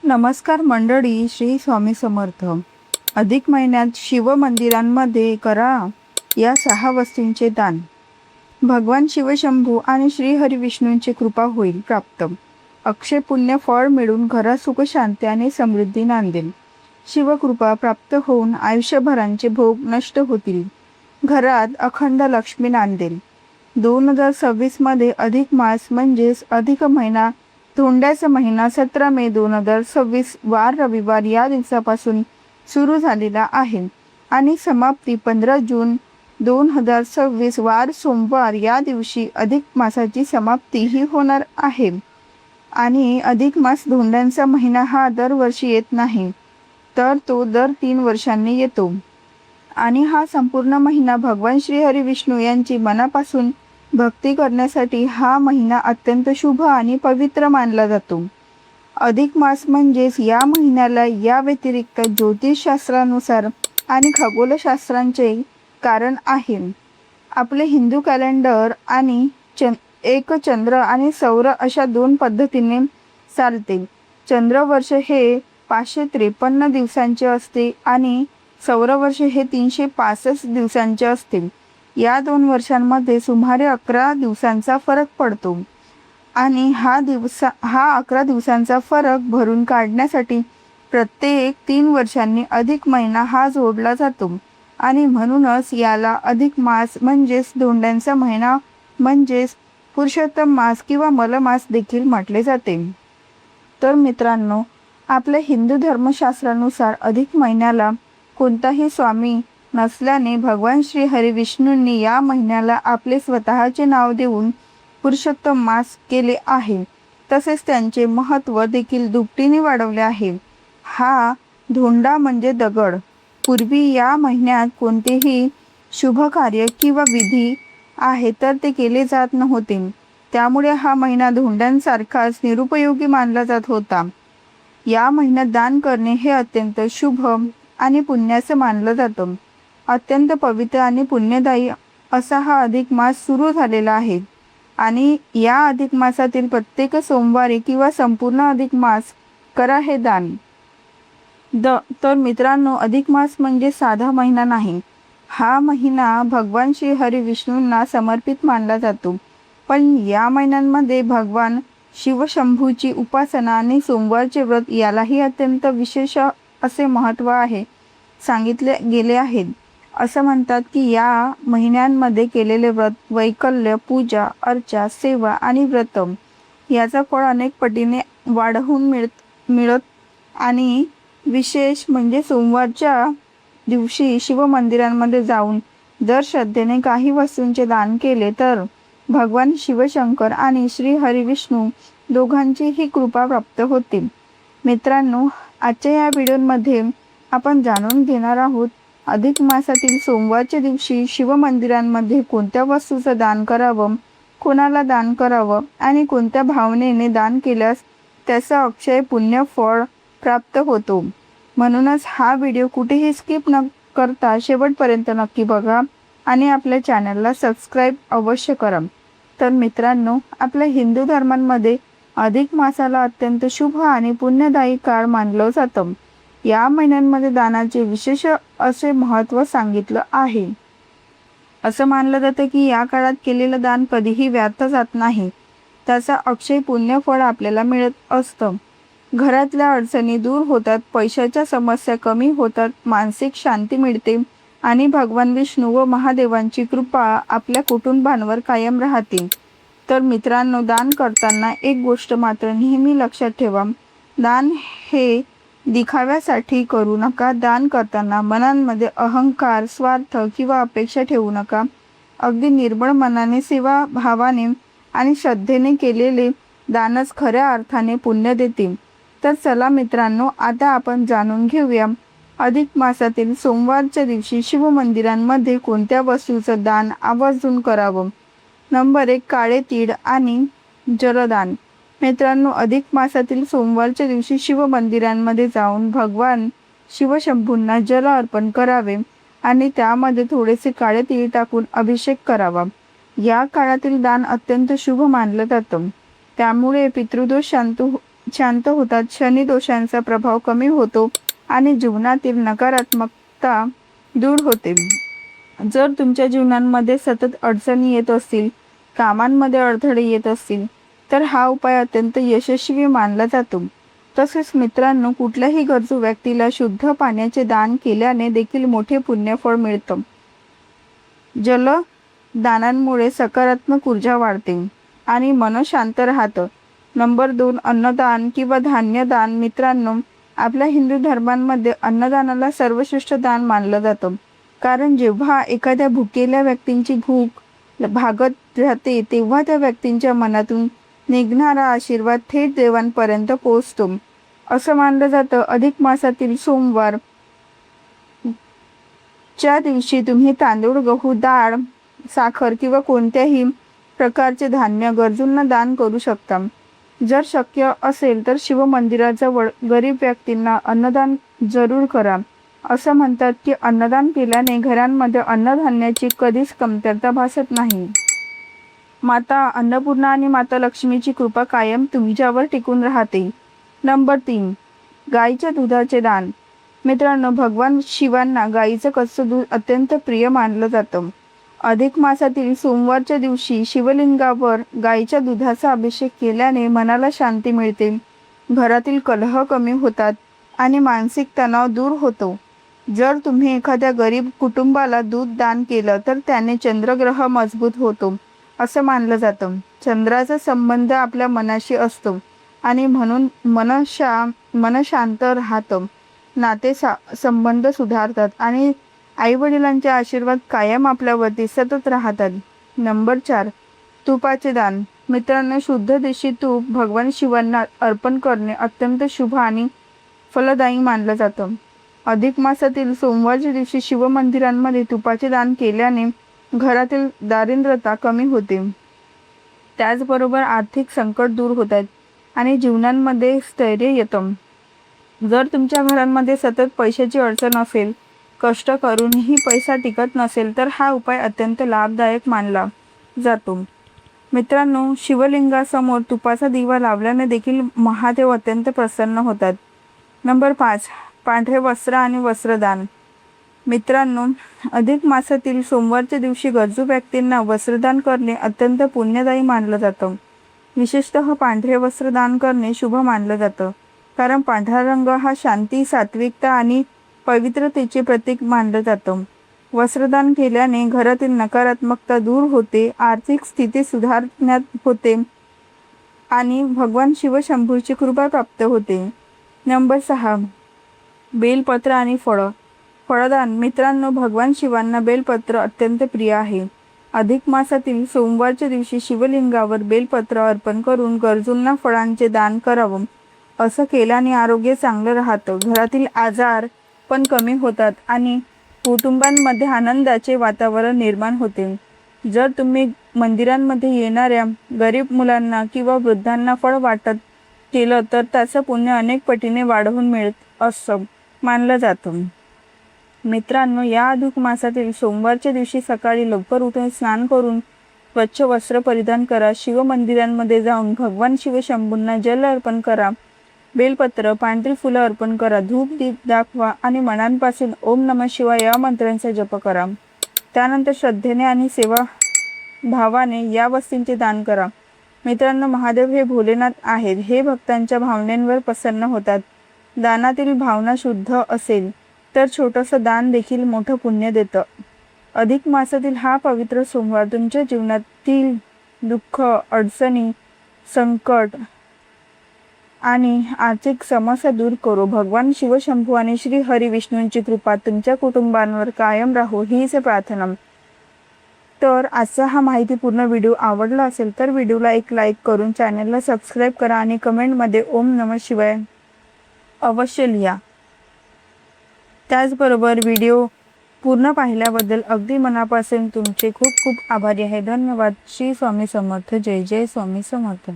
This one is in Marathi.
नमस्कार मंडळी, श्री स्वामी समर्थ. अधिक महिन्यात शिव मंदिरांमध्ये करा या 6 वस्तूंचे दान. भगवान शिवशंभू आणि श्री हरी विष्णूंची कृपा होईल प्राप्त. अक्षय पुण्य फळ मिळून घरात सुख शांती आणि समृद्धी नांदेल. शिवकृपा प्राप्त होऊन आयुष्यभरांचे भोग नष्ट होतील. घरात अखंड लक्ष्मी नांदेल. 2026 मध्ये अधिक मास म्हणजेच अधिक महिना, धोंड्याचा महिना 17 मे 2026 वार रविवार या दिवसापासून सुरू झालेला आहे आणि समाप्ती 15 जून 2026 वार सोमवार या दिवशी अधिक मासाची समाप्ती ही होणार आहे. आणि अधिक मास धोंड्यांचा महिना हा दरवर्षी येत नाही, तर तो दर 3 वर्षांनी येतो. आणि हा संपूर्ण महिना भगवान श्री हरी विष्णू यांची मनापासून भक्ती करण्यासाठी हा महिना अत्यंत शुभ आणि पवित्र मानला जातो. अधिक मास म्हणजेच या महिन्याला या व्यतिरिक्त ज्योतिषशास्त्रानुसार आणि खगोलशास्त्रांचे कारण आहे. आपले हिंदू कॅलेंडर आणि एक चंद्र आणि सौर अशा 2 पद्धतीने चालते. चंद्रवर्ष हे 553 दिवसांचे असते आणि सौरवर्ष हे 365 दिवसांचे असते. या 2 वर्षांमध्ये सुमारे 11 दिवसांचा फरक पडतो आणि हा 11 दिवसांचा फरक भरून काढण्यासाठी प्रत्येक 3 वर्षांनी अधिक महिना हा जोडला जातो आणि म्हणूनच याला अधिक मास म्हणजेच धोंड्यांचा महिना म्हणजेच पुरुषोत्तम मास किंवा मलमास देखील म्हटले जाते. तर मित्रांनो, आपल्या हिंदू धर्मशास्त्रानुसार अधिक महिन्याला कोणताही स्वामी नसल्याने भगवान श्री हरी विष्णूंनी या महिन्याला आपले स्वतःचे नाव देऊन पुरुषोत्तम मास केले आहे. तसेच त्यांचे महत्त्व देखील दुपटीने वाढवले आहे. हा धोंडा म्हणजे दगड. पूर्वी या महिन्यात कोणतेही शुभ कार्य किंवा विधी आहे तर ते केले जात नव्हते. त्यामुळे हा महिना धोंड्यांसारखाच निरुपयोगी मानला जात होता. या महिन्यात दान करणे हे अत्यंत शुभ आणि पुण्याचं मानलं जातं. अत्यंत पवित्र आणि पुण्यदायी असा हा अधिक मास सुरू झालेला आहे आणि या अधिक मासातील प्रत्येक सोमवारी किंवा संपूर्ण अधिक मास करा हे दान. तर मित्रांनो, अधिक मास म्हणजे साधा महिना नाही. हा महिना भगवान श्री हरी विष्णूंना समर्पित मानला जातो. पण या महिन्यांमध्ये भगवान शिवशंभूची उपासना आणि सोमवारचे व्रत यालाही अत्यंत विशेष असे महत्त्व आहे सांगितले गेले आहेत. असं म्हणतात की या महिन्यांमध्ये केलेले व्रत, वैकल्य, पूजा, अर्चा, सेवा आणि व्रत याचा फळ अनेक पटीने वाढवून मिळत आणि विशेष म्हणजे सोमवारच्या दिवशी शिवमंदिरांमध्ये जाऊन जर श्रद्धेने काही वस्तूंचे दान केले तर भगवान शिवशंकर आणि श्री हरी विष्णू दोघांचीही कृपा प्राप्त होते. मित्रांनो, आजच्या या व्हिडिओमध्ये आपण जाणून घेणार आहोत अधिक मासातील सोमवारच्या दिवशी शिवमंदिरांमध्ये कोणत्या वस्तूचं दान करावं, कोणाला दान करावं आणि कोणत्या भावनेने दान केल्यास त्याचं अक्षय पुण्य फळ प्राप्त होतो. म्हणूनच हा व्हिडिओ कुठेही स्किप न करता शेवटपर्यंत नक्की बघा आणि आपल्या चॅनलला सबस्क्राईब अवश्य करा. तर मित्रांनो, आपल्या हिंदू धर्मांमध्ये अधिक मासाला अत्यंत शुभ आणि पुण्यदायी काळ मानलं जातं. या महिन्यांमध्ये दानाचे विशेष असे महत्त्व सांगितलं आहे. असं मानलं जातं की या काळात केलेलं दान कधीही व्यर्थ जात नाही. त्याचा अक्षय पुण्य फळ आपल्याला मिळत असतं. घरातल्या अडचणी दूर होतात, पैशाच्या समस्या कमी होतात, मानसिक शांती मिळते आणि भगवान विष्णू व महादेवांची कृपा आपल्या कुटुंबांवर कायम राहते. तर मित्रांनो, दान करताना एक गोष्ट मात्र नेहमी लक्षात ठेवा. दान हे दिखाव्यासाठी करू नका. दान करताना मनांमध्ये अहंकार, स्वार्थ किंवा अपेक्षा ठेवू नका. अगदी निर्मळ मनाने, सेवा भावाने आणि श्रद्धेने केलेले दानच खऱ्या अर्थाने पुण्य देते. तर चला मित्रांनो, आता आपण जाणून घेऊया अधिक मासातील सोमवारच्या दिवशी शिवमंदिरांमध्ये कोणत्या वस्तूचं दान आवर्जून करावं. नंबर 1, काळे तीळ आणि जलदान. मित्रांनो, अधिक मासातील सोमवारच्या दिवशी शिवमंदिरांमध्ये जाऊन भगवान शिवशंभूंना जल अर्पण करावे आणि त्यामध्ये थोडेसे काळे तीळ टाकून अभिषेक करावा. या काळातील दान अत्यंत शुभ मानलं जातं. त्यामुळे पितृदोष शांत होतात, शनी दोषांचा प्रभाव कमी होतो आणि जीवनातील नकारात्मकता दूर होते. जर तुमच्या जीवनामध्ये सतत अडचणी येत असतील, कामांमध्ये अडथळे येत असतील, तर हा उपाय अत्यंत यशस्वी मानला जातो. तसेच मित्रांनो, कुठल्याही गरजू व्यक्तीला शुद्ध पाण्याचे दान केल्याने देखील मोठे पुण्यफळ मिळतं. जलदानांमुळे सकारात्मक ऊर्जा वाढते आणि मन शांत राहतं. नंबर 2, अन्नदान किंवा धान्यदान. मित्रांनो, आपल्या हिंदू धर्मांमध्ये अन्नदानाला सर्वश्रेष्ठ दान मानलं जातं. कारण जेव्हा एखाद्या भुकेल्या व्यक्तींची भूक भागत राहते, तेव्हा त्या व्यक्तींच्या मनातून निघणारा आशीर्वाद थेट देवांपर्यंत पोहोचतो. असं मानलं जातं, अधिक मासातील सोमवार च्या दिवशी तुम्ही तांदूळ, गहू, डाळ, साखर किंवा कोणत्याही प्रकारचे धान्य गरजूंना दान करू शकता. जर शक्य असेल तर शिवमंदिराजवळ गरीब व्यक्तींना अन्नदान जरूर करा. असं म्हणतात की अन्नदान केल्याने घरांमध्ये अन्नधान्याची कधीच कमतरता भासत नाही. माता अन्नपूर्णा आणि माता लक्ष्मीची कृपा कायम तुमच्यावर टिकून राहते. नंबर 3, गाईच्या दुधाचे दान. मित्रांनो, भगवान शिवांना गाईचं कच्चं दूध अत्यंत प्रिय मानलं जातं. अधिक मासातील सोमवारच्या दिवशी शिवलिंगावर गाईच्या दुधाचा अभिषेक केल्याने मनाला शांती मिळते, घरातील कलह कमी होतात आणि मानसिक तणाव दूर होतो. जर तुम्ही एखाद्या गरीब कुटुंबाला दूध दान केलं तर त्याने चंद्रग्रह मजबूत होतो असं मानलं जातं. चंद्राचा संबंध आपल्या मनाशी असतो आणि म्हणून मन शांत राहतं, संबंध सुधारतात आणि आईवडिलांचे आशीर्वाद कायम आपल्यावरती सतत राहतात. नंबर 4, तुपाचे दान. मित्रांनो, शुद्ध देशी तूप भगवान शिवांना अर्पण करणे अत्यंत शुभ आणि फलदायी मानलं जातं. अधिक मासातील सोमवारच्या दिवशी शिवमंदिरांमध्ये तुपाचे दान केल्याने घरातील दारिद्र्यता कमी होते. त्याचबरोबर आर्थिक संकट दूर होतात आणि जीवनांमध्ये स्थैर्य येतं. जर तुमच्या घरांमध्ये सतत पैशाची अडचण असेल, कष्ट करूनही पैसा टिकत नसेल, तर हा उपाय अत्यंत लाभदायक मानला जातो. मित्रांनो, शिवलिंगासमोर तुपाचा दिवा लावल्याने देखील महादेव अत्यंत प्रसन्न होतात. नंबर 5, पांढरे वस्त्र आणि वस्त्रदान. मित्रांनो, अधिक मासातील सोमवारच्या दिवशी गरजू व्यक्तींना वस्त्रदान करणे अत्यंत पुण्यदायी मानलं जातं. विशेषतः पांढरे वस्त्र दान करणे शुभ मानलं जातं, कारण पांढरा रंग हा शांती, सात्विकता आणि पवित्रतेचे प्रतीक मानलं जातं. वस्त्रदान केल्याने घरातील नकारात्मकता दूर होते, आर्थिक स्थिती सुधारण्यात होते आणि भगवान शिवशंभूची कृपा प्राप्त होते. नंबर 6, बेलपत्र आणि फळं. फळदान. मित्रांनो, भगवान शिवांना बेलपत्र अत्यंत प्रिय आहे. अधिक मासातील सोमवारच्या दिवशी शिवलिंगावर बेलपत्र अर्पण करून गरजूंना फळांचे दान करावं. असं केल्याने आरोग्य चांगलं राहतं, घरातील आजार पण कमी होतात आणि कुटुंबांमध्ये आनंदाचे वातावरण निर्माण होते. जर तुम्ही मंदिरांमध्ये येणाऱ्या गरीब मुलांना किंवा वृद्धांना फळ वाटत केलं तर त्याचं पुण्य अनेक पटीने वाढवून मिळत असं मानलं जातं. मित्रांनो, या अधिक मासातील सोमवारच्या दिवशी सकाळी लवकर उठून स्नान करून स्वच्छ वस्त्र परिधान करा. शिवमंदिरांमध्ये जाऊन भगवान शिवशंभूंना जल अर्पण करा, बेलपत्र, पांढरी फुलं अर्पण करा, धूप दीप दाखवा आणि मनापासून ओम नमः शिवाय या मंत्रांचा जप करा. त्यानंतर श्रद्धेने आणि सेवा भावाने या वस्तूंचे दान करा. मित्रांनो, महादेव हे भोलेनाथ आहेत. हे भक्तांच्या भावनेंवर प्रसन्न होतात. दानातील भावना शुद्ध असेल तर छोटंसं दान देखील मोठं पुण्य देतं. अधिक मासातील हा पवित्र सोमवार तुमच्या जीवनातील दुःख, अडचणी, संकट आणि आर्थिक समस्या दूर करो. भगवान शिवशंभू आणि श्री हरी विष्णूंची कृपा तुमच्या कुटुंबांवर कायम राहो हीच प्रार्थना. तर आजचा हा माहितीपूर्ण व्हिडिओ आवडला असेल तर व्हिडिओला एक लाईक करून चॅनलला सबस्क्राईब करा आणि कमेंटमध्ये ओम नमः शिवाय अवश्य लिहा. त्याचबरोबर व्हिडिओ पूर्ण पाहिल्याबद्दल अगदी मनापासून तुमचे खूप खूप आभारी आहे. धन्यवाद. श्री स्वामी समर्थ. जय जय स्वामी समर्थ.